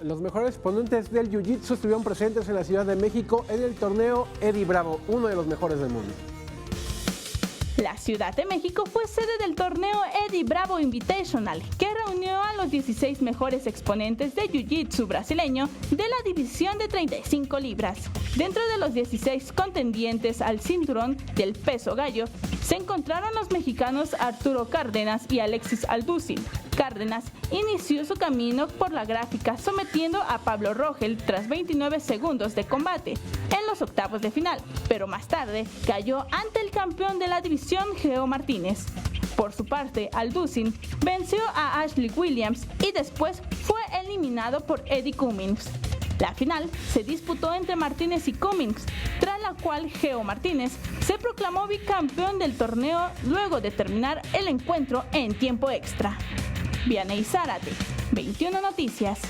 Los mejores exponentes del Jiu-Jitsu estuvieron presentes en la Ciudad de México en el torneo Eddie Bravo, uno de los mejores del mundo. La Ciudad de México fue sede del torneo Eddie Bravo Invitational, que reunió a los 16 mejores exponentes de Jiu-Jitsu brasileño de la división de 35 libras. Dentro de los 16 contendientes al cinturón del peso gallo, se encontraron los mexicanos Arturo Cárdenas y Alexis Alducin. Cárdenas inició su camino por la gráfica sometiendo a Pablo Rogel tras 29 segundos de combate en los octavos de final, pero más tarde cayó ante el campeón de la división, Geo Martínez. Por su parte, Alducin venció a Ashley Williams y después fue eliminado por Eddie Cummings. La final se disputó entre Martínez y Cummings, tras la cual Geo Martínez se proclamó bicampeón del torneo luego de terminar el encuentro en tiempo extra. Vianey Zárate, 21 Noticias.